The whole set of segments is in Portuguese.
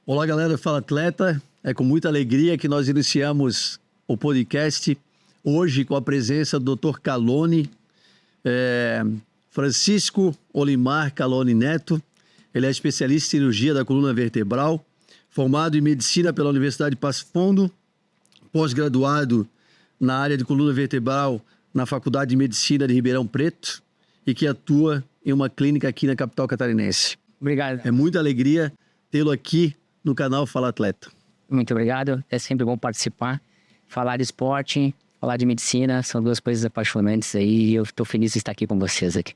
Olá, galera, Fala Atleta. É com muita alegria que nós iniciamos o podcast hoje com a presença do Dr. Calone, Francisco Olimar Calone Neto. Ele é especialista em cirurgia da coluna vertebral, formado em medicina pela Universidade de Passo Fundo, pós-graduado na área de coluna vertebral na Faculdade de Medicina de Ribeirão Preto e que atua em uma clínica aqui na capital catarinense. Obrigado. É muita alegria tê-lo aqui no canal Fala Atleta. Muito obrigado. É sempre bom participar. Falar de esporte, falar de medicina, são duas coisas apaixonantes aí e eu estou feliz de estar aqui com vocês aqui.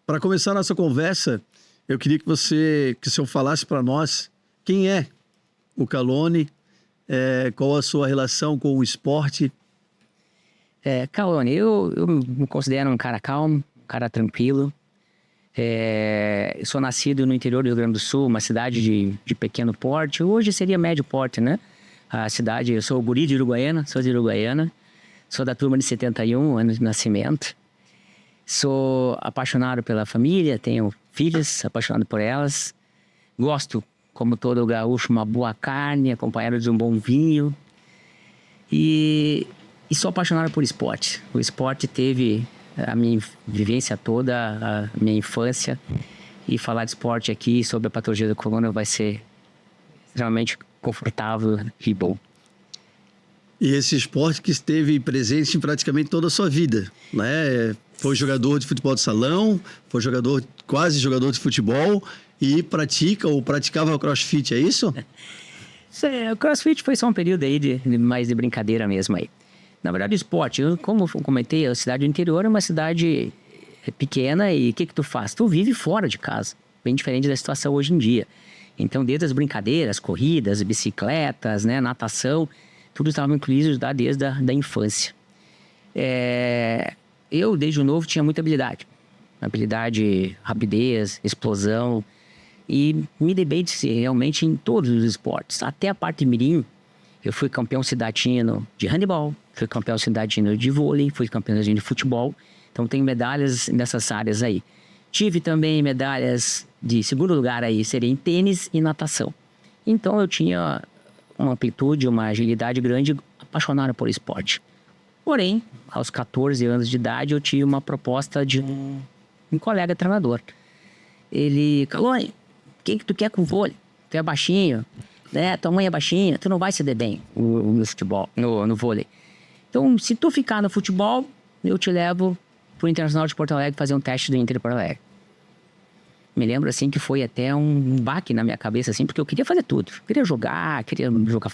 Para começar a nossa conversa, eu queria que o senhor falasse para nós quem é o Calone, qual a sua relação com o esporte. Calone, eu me considero um cara calmo, um cara tranquilo. Eu sou nascido no interior do Rio Grande do Sul, uma cidade de pequeno porte. Hoje seria médio porte, né? A cidade, eu sou guri de Uruguaiana, sou da turma de 71, ano de nascimento. Sou apaixonado pela família, tenho filhas, apaixonado por elas. Gosto, como todo gaúcho, uma boa carne, acompanhado de um bom vinho. E sou apaixonado por esporte. O esporte teve a minha vivência toda, a minha infância. E falar de esporte aqui sobre a patologia da coluna vai ser extremamente confortável e bom. E esse esporte que esteve presente em praticamente toda a sua vida, né? Foi jogador de futebol de salão, foi quase jogador de futebol e praticava crossfit, é isso? O crossfit foi só um período aí mais de brincadeira mesmo aí. Na verdade, o esporte, como eu comentei, a cidade do interior é uma cidade pequena e o que tu faz? Tu vive fora de casa, bem diferente da situação hoje em dia. Então, desde as brincadeiras, corridas, bicicletas, né, natação, tudo estava incluído já desde a infância. Eu, desde novo, tinha muita habilidade. Rapidez, explosão. E me dei bem realmente em todos os esportes. Até a parte mirim, eu fui campeão cidadino de handebol, fui campeão cidadino de vôlei, fui campeão cidadino de futebol. Então, tenho medalhas nessas áreas aí. Tive também medalhas de segundo lugar aí, seria em tênis e natação. Então, eu tinha uma amplitude, uma agilidade grande, apaixonado por esporte. Porém, aos 14 anos de idade, eu tive uma proposta de um colega treinador. Ele, Calone, quem que tu quer com vôlei? Tu é baixinho, né? Tua mãe é baixinha, tu não vai se dar bem no futebol, no vôlei. Então, se tu ficar no futebol, eu te levo pro Internacional de Porto Alegre fazer um teste do Inter de Porto Alegre. Me lembro, assim, que foi até um baque na minha cabeça, assim, porque eu queria fazer tudo. Queria jogar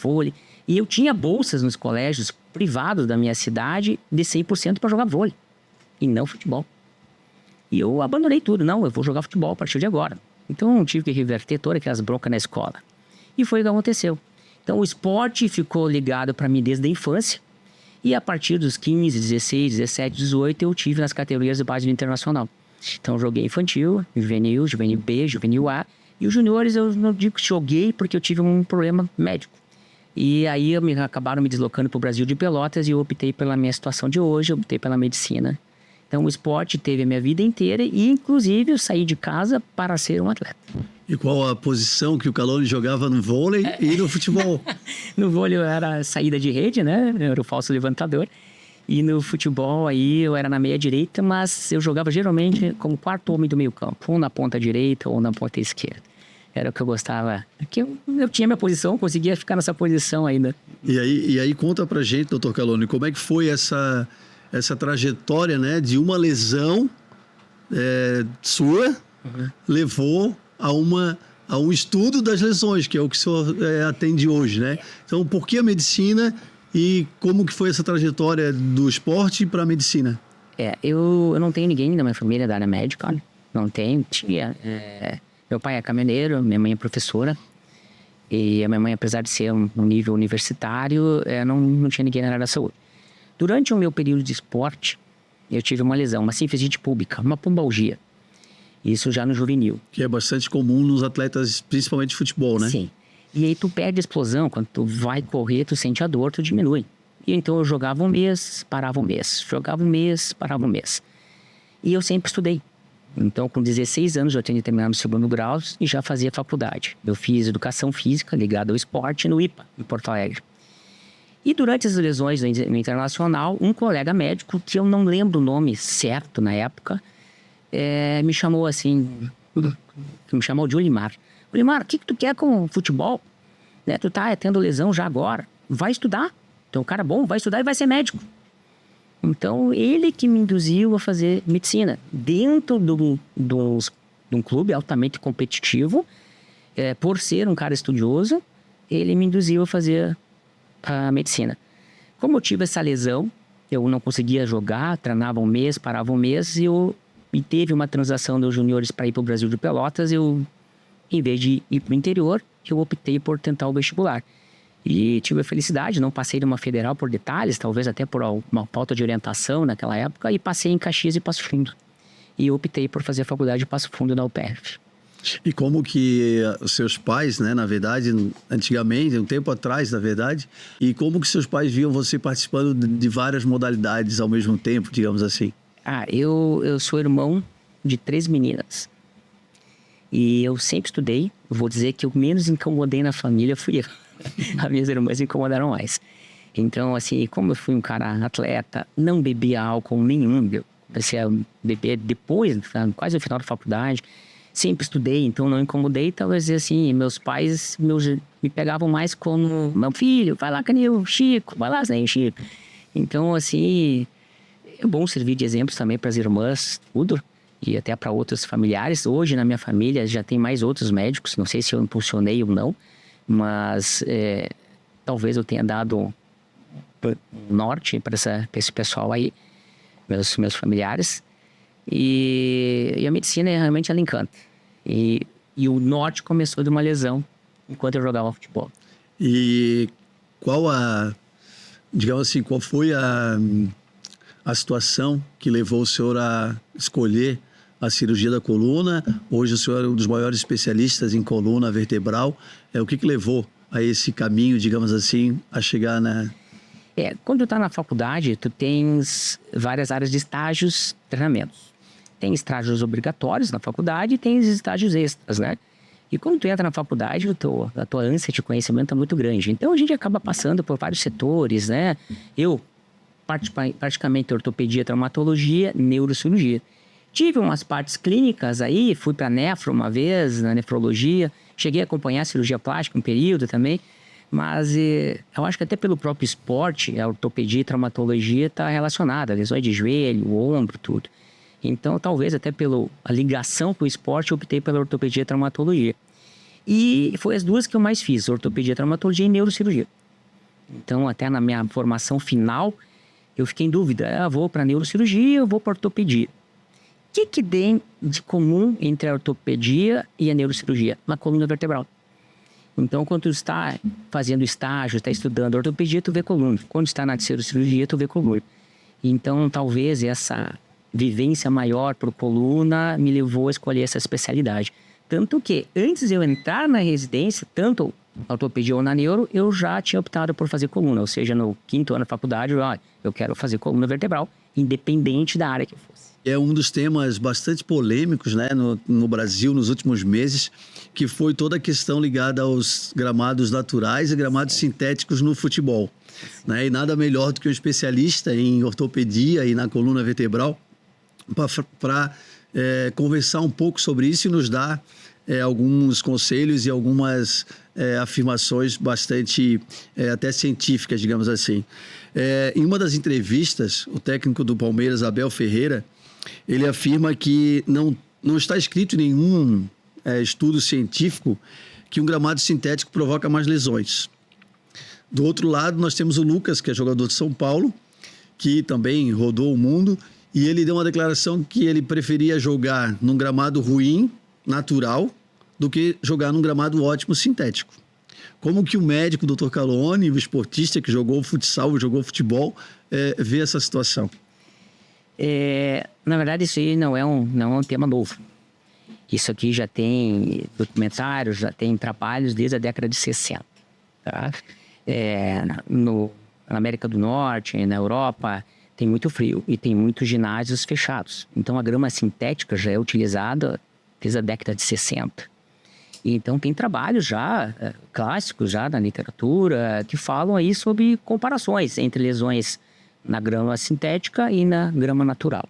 vôlei. E eu tinha bolsas nos colégios privados da minha cidade de 100% para jogar vôlei. E não futebol. E eu abandonei tudo. Não, eu vou jogar futebol a partir de agora. Então, eu tive que reverter todas aquelas broncas na escola. E foi o que aconteceu. Então, o esporte ficou ligado para mim desde a infância. E a partir dos 15, 16, 17, 18, eu tive nas categorias de base do Internacional. Então, joguei infantil, juvenil B, juvenil A. E os juniores eu não digo que joguei porque eu tive um problema médico. E aí acabaram me deslocando para o Brasil de Pelotas e eu optei pela minha situação de hoje, eu optei pela medicina. Então, o esporte teve a minha vida inteira e, inclusive, eu saí de casa para ser um atleta. E qual a posição que o Calone jogava no vôlei e no futebol? No vôlei eu era saída de rede, né? Eu era o falso levantador. E no futebol aí eu era na meia direita, mas eu jogava geralmente como quarto homem do meio campo. Ou na ponta direita ou na ponta esquerda. Era o que eu gostava. Porque eu tinha minha posição, conseguia ficar nessa posição ainda. E aí conta pra gente, doutor Calone, como é que foi essa trajetória, né? De uma lesão sua, levou a um estudo das lesões, que é o que o senhor atende hoje, né? Então, por que a medicina e como que foi essa trajetória do esporte para a medicina? Eu não tenho ninguém da minha família da área médica, olha. Não tenho, tinha. Meu pai é caminhoneiro, minha mãe é professora. E a minha mãe, apesar de ser um nível universitário, não tinha ninguém na área da saúde. Durante o meu período de esporte, eu tive uma lesão, uma sinusite púbica, uma pumbalgia. Isso já no juvenil. Que é bastante comum nos atletas, principalmente de futebol, né? Sim. E aí tu perde a explosão, quando tu vai correr, tu sente a dor, tu diminui. E então eu jogava um mês, parava um mês. Jogava um mês, parava um mês. E eu sempre estudei. Então, com 16 anos, eu tinha terminado o segundo grau e já fazia faculdade. Eu fiz educação física ligada ao esporte no IPA, em Porto Alegre. E durante as lesões no internacional, um colega médico, que eu não lembro o nome certo na época, me chamou assim, me chamou de Olimar. Olimar, o que tu quer com futebol? Né? Tu tá tendo lesão já agora. Vai estudar. Então, cara bom, vai estudar e vai ser médico. Então, ele que me induziu a fazer medicina. Dentro de um clube altamente competitivo, por ser um cara estudioso, ele me induziu a fazer a medicina. Como eu tive essa lesão, eu não conseguia jogar, treinava um mês, parava um mês, e teve uma transação dos juniores para ir para o Brasil de Pelotas, em vez de ir para o interior, eu optei por tentar o vestibular. E tive a felicidade, não passei numa federal por detalhes, talvez até por uma falta de orientação naquela época, e passei em Caxias e Passo Fundo. E optei por fazer a faculdade de Passo Fundo na UPF. E como que os seus pais, né, na verdade, antigamente, um tempo atrás, na verdade, e como que seus pais viam você participando de várias modalidades ao mesmo tempo, digamos assim? Eu sou irmão de 3 meninas. E eu sempre estudei. Vou dizer que eu menos incomodei na família fui eu. As minhas irmãs me incomodaram mais. Então, assim, como eu fui um cara atleta, não bebia álcool nenhum. Eu comecei a beber depois, quase no final da faculdade. Sempre estudei, então não incomodei. Talvez, assim, meus pais me pegavam mais como... Meu filho, vai lá, Canil, Chico, vai lá, né, Chico. Então, assim, é bom servir de exemplo também para as irmãs, tudo. E até para outros familiares. Hoje, na minha família, já tem mais outros médicos. Não sei se eu impulsionei ou não. Mas talvez eu tenha dado norte para esse pessoal aí, meus familiares. E a medicina realmente ela encanta. E o norte começou de uma lesão enquanto eu jogava futebol. E digamos assim, qual foi a situação que levou o senhor a escolher a cirurgia da coluna? Hoje o senhor é um dos maiores especialistas em coluna vertebral. O que levou a esse caminho, digamos assim, a chegar na... Quando tu tá na faculdade, tu tens várias áreas de estágios, treinamentos. Tem estágios obrigatórios na faculdade e tem estágios extras, né? E quando tu entra na faculdade, a tua ânsia de conhecimento é muito grande. Então a gente acaba passando por vários setores, né? Eu, praticamente ortopedia, traumatologia, neurocirurgia. Tive umas partes clínicas aí, fui para nefro uma vez, na nefrologia. Cheguei a acompanhar a cirurgia plástica um período também. Mas eu acho que até pelo próprio esporte, a ortopedia e traumatologia está relacionada. Lesões de joelho, ombro, tudo. Então, talvez até pela ligação com o esporte, eu optei pela ortopedia e traumatologia. E foi as duas que eu mais fiz, ortopedia, traumatologia e neurocirurgia. Então, até na minha formação final, eu fiquei em dúvida. Vou para neurocirurgia ou vou para ortopedia? O que tem de comum entre a ortopedia e a neurocirurgia? Na coluna vertebral. Então, quando tu está fazendo estágio, está estudando ortopedia, tu vê coluna. Quando está na neurocirurgia, tu vê coluna. Então, talvez essa vivência maior por coluna me levou a escolher essa especialidade. Tanto que, antes de eu entrar na residência, tanto na ortopedia ou na neuro, eu já tinha optado por fazer coluna. Ou seja, no 5º ano da faculdade, eu quero fazer coluna vertebral, independente da área que eu fosse. É um dos temas bastante polêmicos, né, no Brasil nos últimos meses, que foi toda a questão ligada aos gramados naturais e gramados sintéticos no futebol. Né? E nada melhor do que um especialista em ortopedia e na coluna vertebral para conversar um pouco sobre isso e nos dar alguns conselhos e algumas afirmações bastante até científicas, digamos assim. Em uma das entrevistas, o técnico do Palmeiras, Abel Ferreira, ele afirma que não está escrito em nenhum estudo científico que um gramado sintético provoca mais lesões. Do outro lado, nós temos o Lucas, que é jogador de São Paulo, que também rodou o mundo, e ele deu uma declaração que ele preferia jogar num gramado ruim, natural, do que jogar num gramado ótimo, sintético. Como que o médico, o Dr. Calone, o esportista que jogou futsal, jogou futebol, vê essa situação? Na verdade, isso aí não é um tema novo. Isso aqui já tem documentários, já tem trabalhos desde a década de 60. Tá? Na América do Norte, na Europa, tem muito frio e tem muitos ginásios fechados. Então a grama sintética já é utilizada desde a década de 60. E então tem trabalhos já clássicos já na literatura que falam aí sobre comparações entre lesões na grama sintética e na grama natural.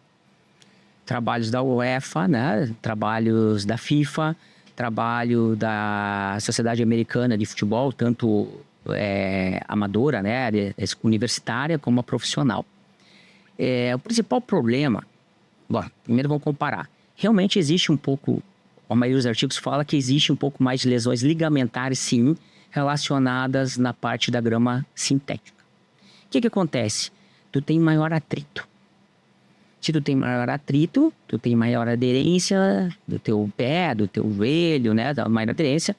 Trabalhos da UEFA, né? Trabalhos da FIFA, trabalho da Sociedade Americana de Futebol, tanto amadora, né? Universitária, como a profissional. O principal problema, bom, primeiro vamos comparar. Realmente existe um pouco, a maioria dos artigos fala que existe um pouco mais de lesões ligamentares, sim, relacionadas na parte da grama sintética. O que acontece? Tu tem maior atrito. Se tu tem maior atrito, tu tem maior aderência do teu pé, do teu joelho, né? Da maior aderência.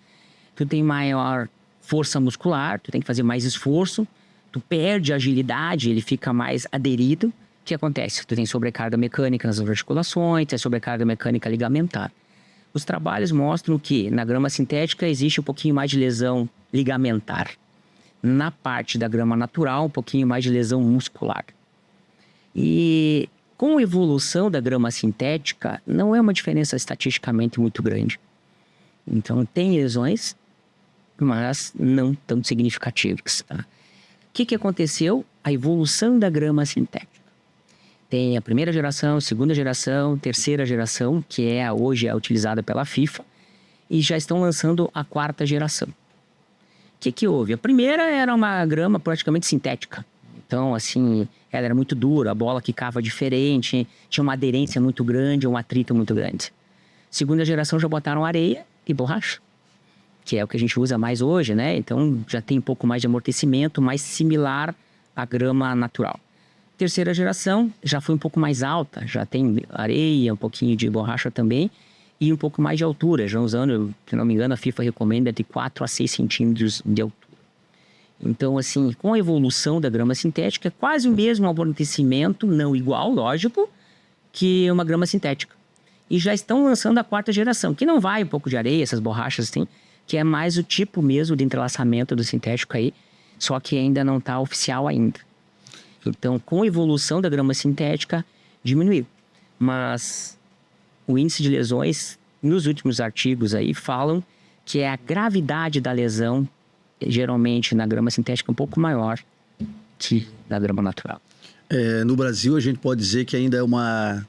Tu tem maior força muscular, tu tem que fazer mais esforço. Tu perde a agilidade, ele fica mais aderido. O que acontece? Tu tem sobrecarga mecânica nas articulações, tem sobrecarga mecânica ligamentar. Os trabalhos mostram que na grama sintética existe um pouquinho mais de lesão ligamentar. Na parte da grama natural, um pouquinho mais de lesão muscular. E com a evolução da grama sintética, não é uma diferença estatisticamente muito grande. Então, tem lesões, mas não tão significativas. Tá? O que aconteceu? A evolução da grama sintética. Tem a primeira geração, segunda geração, terceira geração, que hoje é utilizada pela FIFA, e já estão lançando a quarta geração. O que houve? A primeira era uma grama praticamente sintética. Então, assim, ela era muito dura, a bola quicava diferente, tinha uma aderência muito grande, um atrito muito grande. Segunda geração já botaram areia e borracha, que é o que a gente usa mais hoje, né? Então, já tem um pouco mais de amortecimento, mais similar à grama natural. Terceira geração já foi um pouco mais alta, já tem areia, um pouquinho de borracha também e um pouco mais de altura, já usando, se não me engano, a FIFA recomenda de 4 a 6 centímetros de altura. Então, assim, com a evolução da grama sintética, é quase o mesmo amortecimento, não igual, lógico, que uma grama sintética. E já estão lançando a quarta geração, que não vai um pouco de areia, essas borrachas assim, que é mais o tipo mesmo de entrelaçamento do sintético aí, só que ainda não está oficial ainda. Então, com a evolução da grama sintética, diminuiu. Mas o índice de lesões, nos últimos artigos aí, falam que a gravidade da lesão, geralmente na grama sintética, é um pouco maior que na grama natural. No Brasil, a gente pode dizer que ainda é uma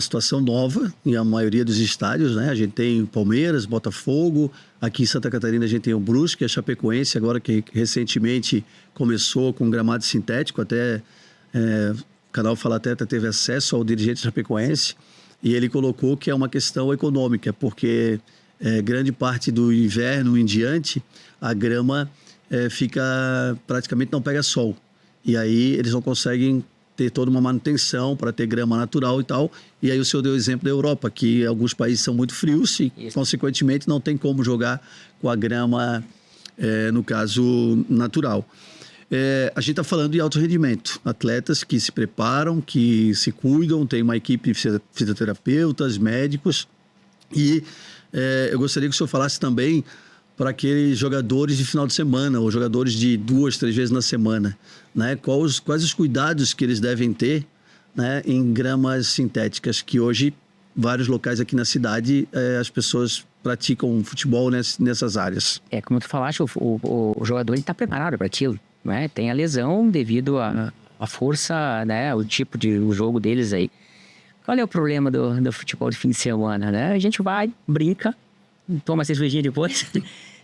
situação nova em a maioria dos estádios, né? A gente tem Palmeiras, Botafogo, aqui em Santa Catarina a gente tem o Brusque, a Chapecoense, agora que recentemente começou com gramado sintético, até o canal Fala Teta teve acesso ao dirigente Chapecoense e ele colocou que é uma questão econômica, porque grande parte do inverno em diante a grama praticamente não pega sol, e aí eles não conseguem ter toda uma manutenção para ter grama natural e tal. E aí o senhor deu o exemplo da Europa, que alguns países são muito frios e, consequentemente, não tem como jogar com a grama, no caso, natural. A gente está falando de alto rendimento. Atletas que se preparam, que se cuidam, tem uma equipe de fisioterapeutas, médicos. E eu gostaria que o senhor falasse também para aqueles jogadores de final de semana, ou jogadores de 2, 3 vezes na semana, né? Quais os cuidados que eles devem ter, né, em gramas sintéticas, que hoje, vários locais aqui na cidade, as pessoas praticam futebol nessas áreas. Como tu falaste, o jogador está preparado para aquilo, né? Tem a lesão devido à força, né, o tipo de jogo deles aí. Qual é o problema do futebol de fim de semana, né? A gente vai, brinca, toma cervejinha depois.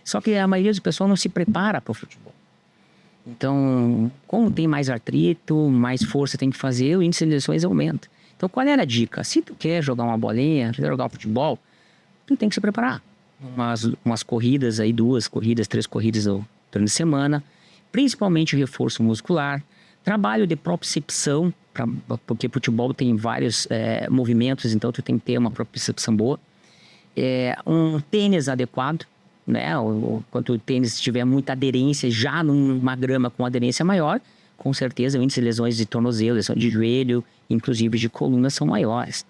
Só que a maioria do pessoal não se prepara para o futebol. Então, como tem mais atrito, mais força tem que fazer, o índice de lesões aumenta. Então, qual era a dica? Se tu quer jogar uma bolinha, quer jogar um futebol, tu tem que se preparar. Umas corridas aí, 2 corridas, 3 corridas durante a semana. Principalmente reforço muscular. Trabalho de propriocepção, porque futebol tem vários movimentos, então tu tem que ter uma propriocepção boa. Um tênis adequado, né? Quando o tênis tiver muita aderência, já numa grama com aderência maior, com certeza o índice de lesões de tornozelo, lesão de joelho, inclusive de coluna, são maiores.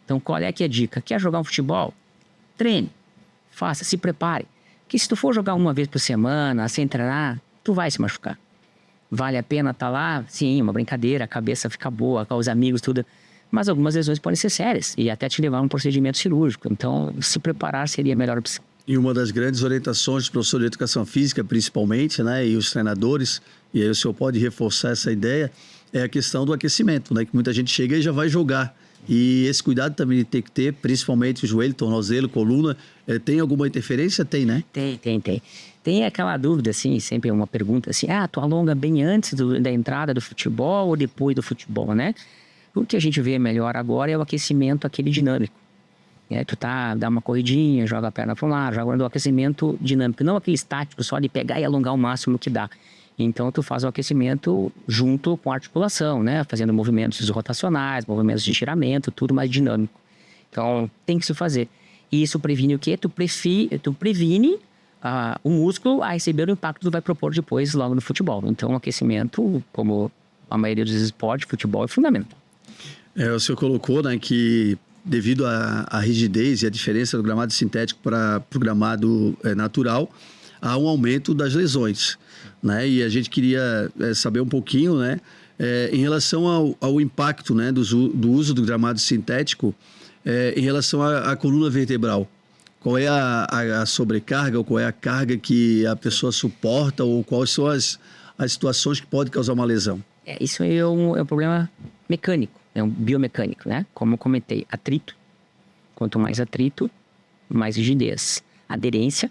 Então, qual é que é a dica? Quer jogar um futebol? Treine, faça, se prepare. Porque se tu for jogar uma vez por semana, sem treinar, tu vai se machucar. Vale a pena estar lá? Sim, uma brincadeira, a cabeça fica boa, com os amigos, tudo. Mas algumas lesões podem ser sérias e até te levar a um procedimento cirúrgico. Então, se preparar seria a melhor opção. E uma das grandes orientações do professor de educação física, principalmente, né, e os treinadores, e aí o senhor pode reforçar essa ideia, é a questão do aquecimento, né, que muita gente chega e já vai jogar. E esse cuidado também tem que ter, principalmente o joelho, tornozelo, coluna. Tem alguma interferência? Tem, né? Tem. Tem aquela dúvida, assim, sempre uma pergunta assim, tu alonga bem antes da entrada do futebol ou depois do futebol, né? O que a gente vê melhor agora é o aquecimento, aquele dinâmico. Tu dá uma corridinha, joga a perna para um lado, joga o aquecimento dinâmico, não aquele estático, só de pegar e alongar o máximo que dá. Então, tu faz o aquecimento junto com a articulação, né? Fazendo movimentos rotacionais, movimentos de estiramento, tudo mais dinâmico. Então, tem que se fazer. E isso previne o quê? Tu previne o músculo a receber o impacto que tu vai propor depois, logo no futebol. Então, o aquecimento, como a maioria dos esportes, futebol é fundamental. O senhor colocou, né, que devido à rigidez e à diferença do gramado sintético para o gramado natural, há um aumento das lesões, né? E a gente queria saber um pouquinho, né, em relação ao impacto, né, do uso do gramado sintético em relação à coluna vertebral. Qual é a sobrecarga, ou qual é a carga que a pessoa suporta, ou quais são as situações que podem causar uma lesão? Isso é um problema mecânico, é um biomecânico, né? Como eu comentei, atrito. Quanto mais atrito, mais rigidez. Aderência,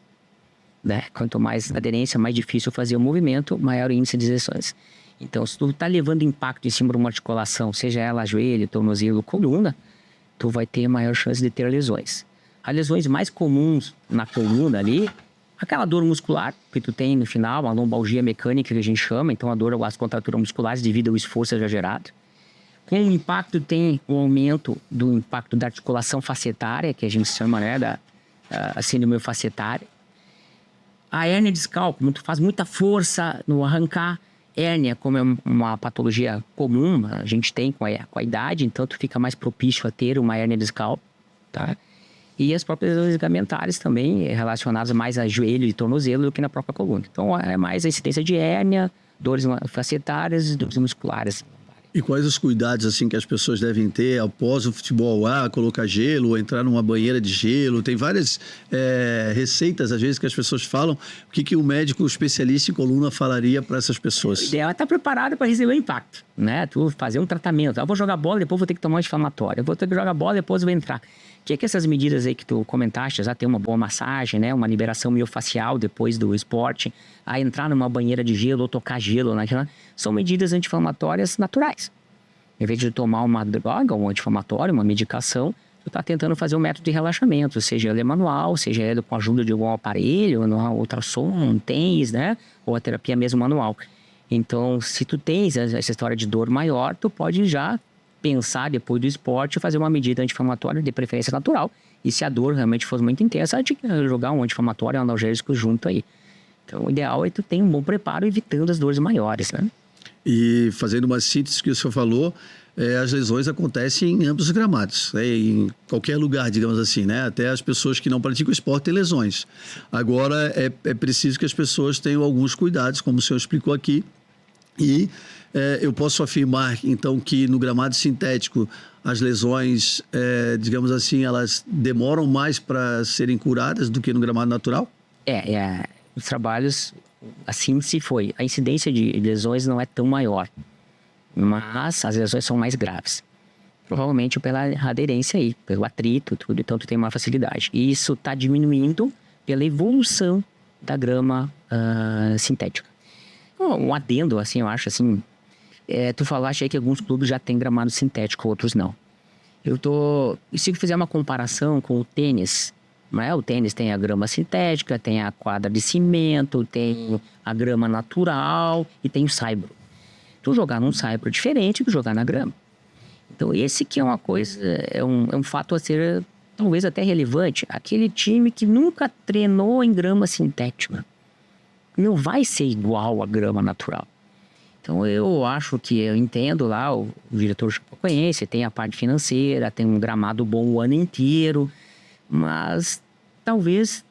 né? Quanto mais aderência, mais difícil fazer o movimento, maior o índice de lesões. Então, se tu está levando impacto em cima de uma articulação, seja ela joelho, tornozelo, coluna, tu vai ter maior chance de ter lesões. As lesões mais comuns na coluna ali, aquela dor muscular que tu tem no final, a lombalgia mecânica que a gente chama, então a dor, as contraturas musculares devido ao esforço exagerado. Com o impacto tem o aumento do impacto da articulação facetária, que a gente chama, né, a síndrome facetária. A hérnia discal, como tu faz muita força no arrancar, hérnia, como é uma patologia comum, a gente tem com a idade, então tu fica mais propício a ter uma hérnia discal, tá? E as próprias lesões ligamentares também relacionadas mais a joelho e tornozelo do que na própria coluna. Então é mais a incidência de hérnia, dores facetárias e dores musculares. E quais os cuidados assim que as pessoas devem ter após o futebol? Colocar gelo, ou entrar numa banheira de gelo. Tem várias receitas, às vezes, que as pessoas falam. O que um médico especialista em coluna falaria para essas pessoas? O ideal é estar preparado para receber o impacto, né? Tu fazer um tratamento. Eu vou jogar bola, depois vou ter que tomar um anti-inflamatório. Eu vou ter que jogar bola, depois vou entrar. Que essas medidas aí que tu comentaste, já ter uma boa massagem, né? Uma liberação miofacial depois do esporte, a entrar numa banheira de gelo ou tocar gelo, né? São medidas anti-inflamatórias naturais. Em vez de tomar uma droga, um anti-inflamatório, uma medicação, tu tá tentando fazer um método de relaxamento, seja ele manual, seja ele com a ajuda de algum aparelho, no ultrassom, um TENS, né? Ou a terapia mesmo manual. Então, se tu tens essa história de dor maior, tu pode já pensar depois do esporte fazer uma medida anti-inflamatória de preferência natural. E se a dor realmente for muito intensa, jogar um anti-inflamatório, um analgésico junto aí. Então, o ideal é que tu tenha um bom preparo evitando as dores maiores, né? E fazendo uma síntese que o senhor falou, as lesões acontecem em ambos os gramados, né? Em qualquer lugar, digamos assim, né? Até as pessoas que não praticam esporte têm lesões. Agora, é preciso que as pessoas tenham alguns cuidados, como o senhor explicou aqui. E eu posso afirmar, então, que no gramado sintético as lesões, digamos assim, elas demoram mais para serem curadas do que no gramado natural? Os trabalhos, assim se foi. A incidência de lesões não é tão maior, mas as lesões são mais graves. Provavelmente pela aderência aí, pelo atrito, tudo, então tu tem uma facilidade. E isso está diminuindo pela evolução da grama sintética. Um adendo, assim, eu acho, assim, tu falaste aí que alguns clubes já têm gramado sintético, outros não. E se eu fizer uma comparação com o tênis, né? O tênis tem a grama sintética, tem a quadra de cimento, tem a grama natural e tem o saibro. Tu jogar num saibro é diferente do jogar na grama. Então esse que é uma coisa, é um fato a ser talvez até relevante. Aquele time que nunca treinou em grama sintética não vai ser igual à grama natural. Então eu acho que, eu entendo lá, o diretor chapecoense tem a parte financeira, tem um gramado bom o ano inteiro, mas talvez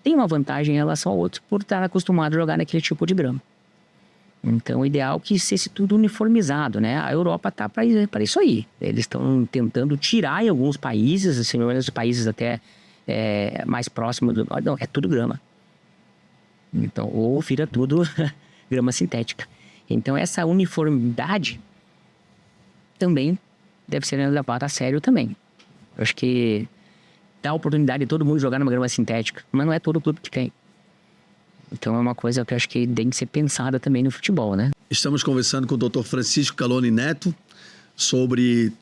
tenha uma vantagem em relação ao outro por estar acostumado a jogar naquele tipo de grama. Então, o ideal é que fosse tudo uniformizado, né? A Europa tá para isso aí. Eles estão tentando tirar em alguns países, assim, os países até mais próximos do... Não, é tudo grama. Então, ou vira tudo grama sintética. Então, essa uniformidade também deve ser levada a sério também. Eu acho que dá a oportunidade de todo mundo jogar numa grama sintética, mas não é todo clube que tem. Então é uma coisa que eu acho que tem que ser pensada também no futebol, né? Estamos conversando com o Dr. Francisco Caloni Neto sobre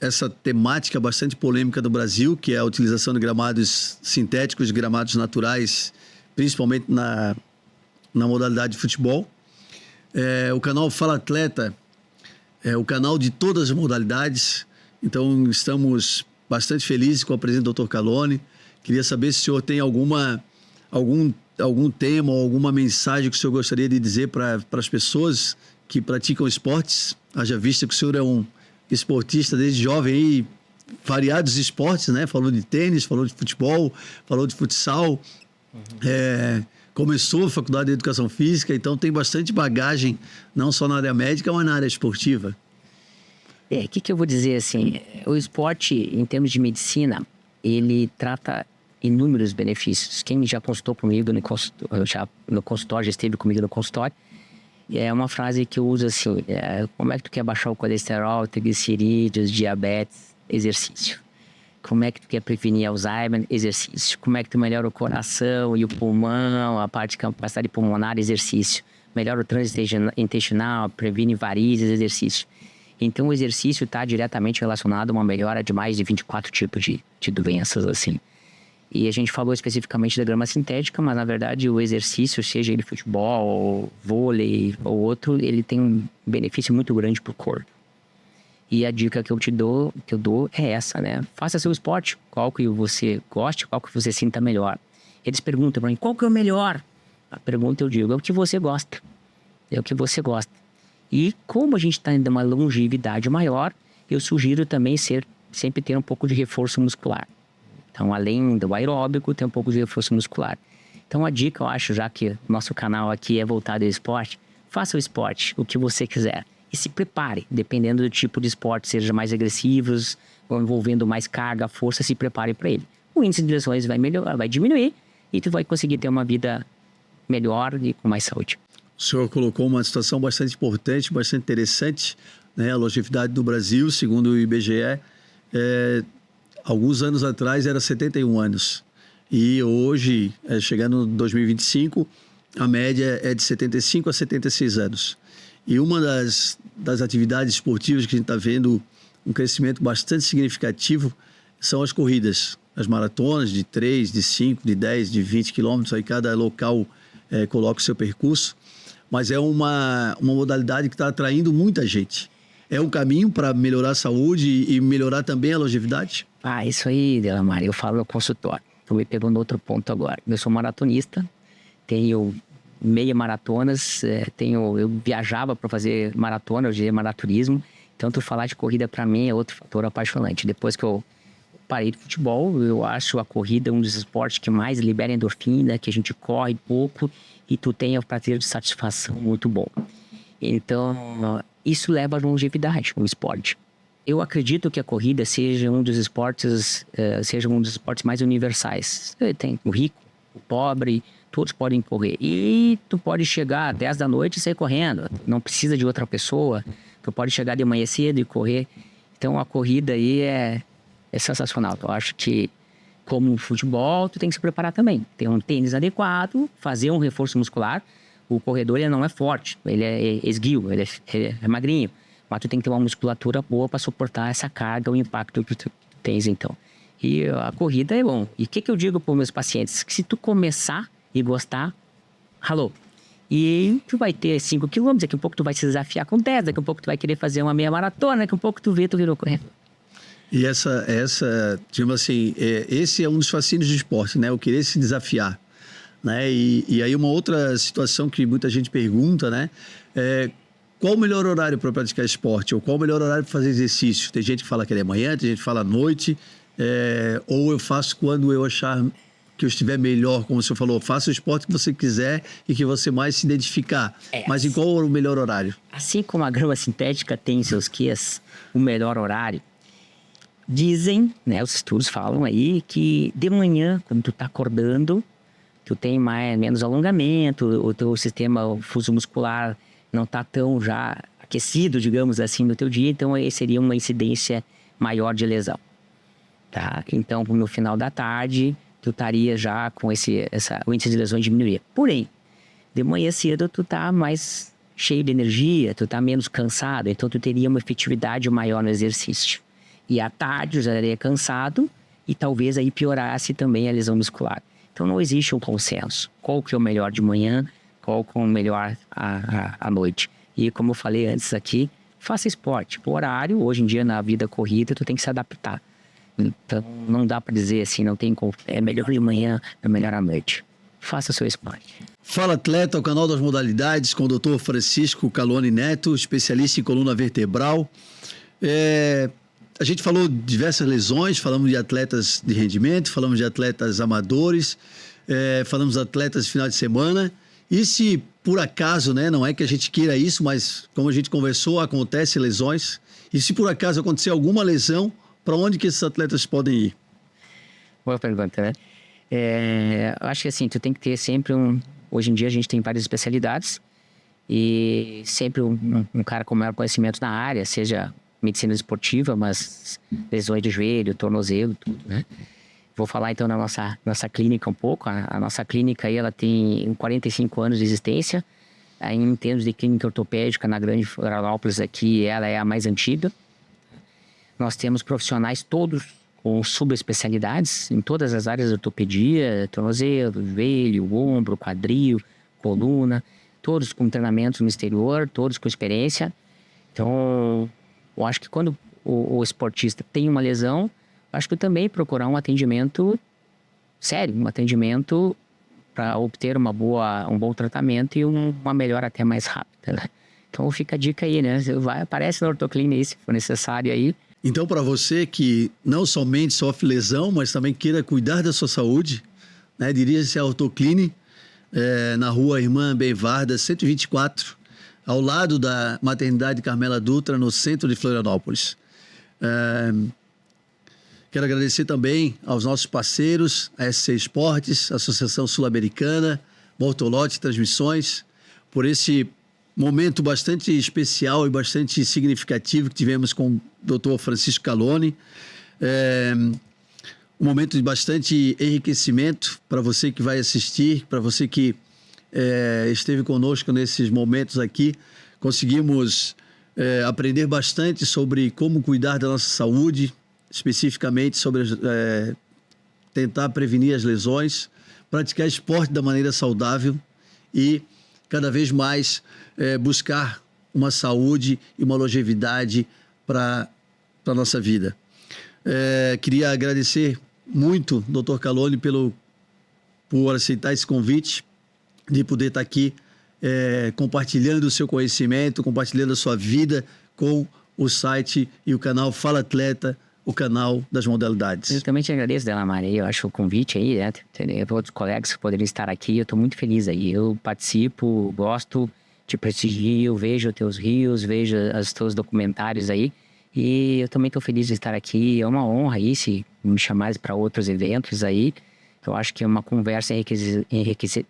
essa temática bastante polêmica do Brasil, que é a utilização de gramados sintéticos, de gramados naturais, principalmente na modalidade de futebol. O canal Fala Atleta é o canal de todas as modalidades, então estamos bastante felizes com a presença do Dr. Caloni. Queria saber se o senhor tem algum tema ou alguma mensagem que o senhor gostaria de dizer para as pessoas que praticam esportes, haja vista que o senhor é um esportista desde jovem aí, variados esportes, né? Falou de tênis, falou de futebol, falou de futsal, começou a faculdade de educação física, então tem bastante bagagem, não só na área médica, mas na área esportiva. O que eu vou dizer assim, o esporte, em termos de medicina, ele trata inúmeros benefícios. Quem já consultou comigo no consultório, já esteve comigo no consultório, é uma frase que eu uso assim, como é que tu quer baixar o colesterol, triglicerídeos, diabetes? Exercício. Como é que tu quer prevenir Alzheimer? Exercício. Como é que tu melhora o coração e o pulmão, a parte de capacidade pulmonar? Exercício. Melhora o trânsito intestinal, previne varizes? Exercício. Então o exercício está diretamente relacionado a uma melhora de mais de 24 tipos de doenças, assim. E a gente falou especificamente da grama sintética, mas na verdade o exercício, seja ele futebol, ou vôlei ou outro, ele tem um benefício muito grande para o corpo. E a dica que eu dou é essa, né? Faça seu esporte, qual que você goste, qual que você sinta melhor. Eles perguntam para mim, qual que é o melhor? A pergunta eu digo, é o que você gosta. É o que você gosta. E como a gente está indo uma longevidade maior, eu sugiro também sempre ter um pouco de reforço muscular. Então, além do aeróbico, tem um pouco de reforço muscular. Então, a dica, eu acho, já que nosso canal aqui é voltado ao esporte, faça o esporte, o que você quiser. E se prepare, dependendo do tipo de esporte, seja mais agressivos, ou envolvendo mais carga, força, se prepare para ele. O índice de lesões vai diminuir e tu vai conseguir ter uma vida melhor e com mais saúde. O senhor colocou uma situação bastante importante, bastante interessante, né? A longevidade do Brasil, segundo o IBGE, alguns anos atrás era 71 anos. E hoje, chegando em 2025, a média é de 75 a 76 anos. E uma das atividades esportivas que a gente está vendo um crescimento bastante significativo são as corridas. As maratonas de 3, de 5, de 10, de 20 quilômetros, aí cada local coloca o seu percurso. Mas é uma modalidade que está atraindo muita gente. É um caminho para melhorar a saúde e melhorar também a longevidade? Isso aí, Delamar, eu falo no consultório. Tu me pegou no outro ponto agora. Eu sou maratonista, tenho meia maratonas, eu viajava para fazer maratona, eu dizia maraturismo. Então, tu falar de corrida para mim é outro fator apaixonante. Depois que eu parei de futebol, eu acho a corrida um dos esportes que mais libera endorfina, que a gente corre pouco e tu tem o prazer de satisfação muito bom. Então, isso leva à longevidade, o esporte. Eu acredito que a corrida seja um dos esportes mais universais. Tem o rico, o pobre, todos podem correr. E tu pode chegar às 10 da noite e sair correndo. Não precisa de outra pessoa. Tu pode chegar de manhã cedo e correr. Então, a corrida aí é sensacional. Eu acho que, como no futebol, tu tem que se preparar também. Ter um tênis adequado, fazer um reforço muscular. O corredor, ele não é forte, ele é esguio, ele é magrinho. Mas tu tem que ter uma musculatura boa para suportar essa carga, o impacto que tu tens, então. E a corrida é bom. E o que eu digo para os meus pacientes? Que se tu começar e gostar, ralou. E tu vai ter 5 quilômetros, daqui a pouco tu vai se desafiar com 10, daqui a pouco tu vai querer fazer uma meia maratona, daqui a pouco tu virou correndo. E tipo assim, esse é um dos fascínios do esporte, né? O querer se desafiar, né? E aí uma outra situação que muita gente pergunta, né? Qual o melhor horário para praticar esporte? Ou qual o melhor horário para fazer exercício? Tem gente que fala que é de manhã, tem gente que fala à noite, ou eu faço quando eu achar que eu estiver melhor, como o senhor falou, faça o esporte que você quiser e que você mais se identificar. Mas em qual o melhor horário? Assim como a grama sintética tem seus quês, o melhor horário, dizem, né, os estudos falam aí, que de manhã, quando tu tá acordando, tu tem menos alongamento, o teu sistema o fuso muscular não tá tão já aquecido, digamos assim, no teu dia, então aí seria uma incidência maior de lesão. Tá? Então, no final da tarde, tu estaria já com o índice de lesões diminuir. Porém, de manhã cedo, tu tá mais cheio de energia, tu tá menos cansado, então tu teria uma efetividade maior no exercício. E à tarde, eu já estaria cansado e talvez aí piorasse também a lesão muscular. Então, não existe um consenso. Qual que é o melhor de manhã, qual que é o melhor à noite. E como eu falei antes aqui, faça esporte. O horário, hoje em dia, na vida corrida, tu tem que se adaptar. Então, não dá para dizer assim, não tem como, é melhor de manhã, é melhor à noite. Faça o seu esporte. Fala Atleta, o canal das modalidades, com o Dr. Francisco Caloni Neto, especialista em coluna vertebral. A gente falou de diversas lesões, falamos de atletas de rendimento, falamos de atletas amadores, falamos de atletas de final de semana. E se por acaso, né, não é que a gente queira isso, mas como a gente conversou, acontecem lesões. E se por acaso acontecer alguma lesão, para onde que esses atletas podem ir? Boa pergunta, né? Eu acho que assim, tu tem que ter sempre Hoje em dia a gente tem várias especialidades e sempre um cara com maior conhecimento na área, seja medicina esportiva, mas lesões de joelho, tornozelo, tudo, né? Vou falar então da nossa clínica um pouco. A nossa clínica aí, ela tem 45 anos de existência. Aí, em termos de clínica ortopédica, na Grande Florianópolis aqui, ela é a mais antiga. Nós temos profissionais todos com subespecialidades em todas as áreas de ortopedia, tornozelo, joelho, ombro, quadril, coluna, todos com treinamento no exterior, todos com experiência. Então, eu acho que quando o esportista tem uma lesão, acho que também procurar um atendimento sério, um atendimento para obter um bom tratamento e uma melhora até mais rápida, né? Então fica a dica aí, né? Aparece na ortoclínica aí, se for necessário aí. Então, para você que não somente sofre lesão, mas também queira cuidar da sua saúde, né, dirija-se à Ortoclini, na rua Irmã Beivarda, 124, ao lado da Maternidade Carmela Dutra, no centro de Florianópolis. Quero agradecer também aos nossos parceiros, a SC Esportes, Associação Sul-Americana, Bortolotti Transmissões, por esse momento bastante especial e bastante significativo que tivemos com o Dr. Francisco Caloni. Um momento de bastante enriquecimento para você que vai assistir, para você que esteve conosco nesses momentos aqui. Conseguimos aprender bastante sobre como cuidar da nossa saúde, especificamente sobre tentar prevenir as lesões, praticar esporte da maneira saudável e cada vez mais buscar uma saúde e uma longevidade para a nossa vida. Queria agradecer muito, Dr. Caloni, por aceitar esse convite, de poder estar aqui compartilhando o seu conhecimento, compartilhando a sua vida com o site e o canal Fala Atleta, o canal das modalidades. Eu também te agradeço, Delamare. Eu acho o convite aí, né? Outros colegas que poderiam estar aqui, eu estou muito feliz aí. Eu participo, gosto, te prestigio, vejo os teus rios, vejo os teus documentários aí. E eu também estou feliz de estar aqui. É uma honra aí, se me chamares para outros eventos aí. Eu acho que é uma conversa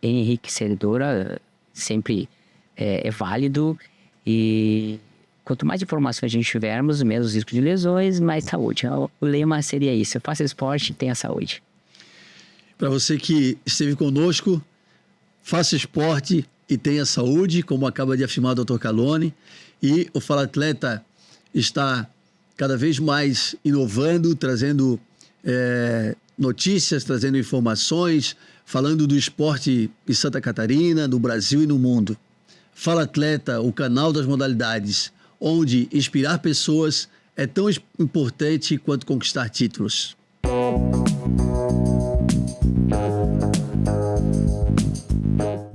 enriquecedora, sempre é válido. E quanto mais informações a gente tivermos, menos risco de lesões, mais saúde. O lema seria isso: faça esporte e tenha saúde. Para você que esteve conosco, faça esporte e tenha saúde, como acaba de afirmar o Dr. Caloni. E o Fala Atleta está cada vez mais inovando, trazendo notícias, trazendo informações, falando do esporte em Santa Catarina, no Brasil e no mundo. Fala Atleta, o canal das modalidades, onde inspirar pessoas é tão importante quanto conquistar títulos.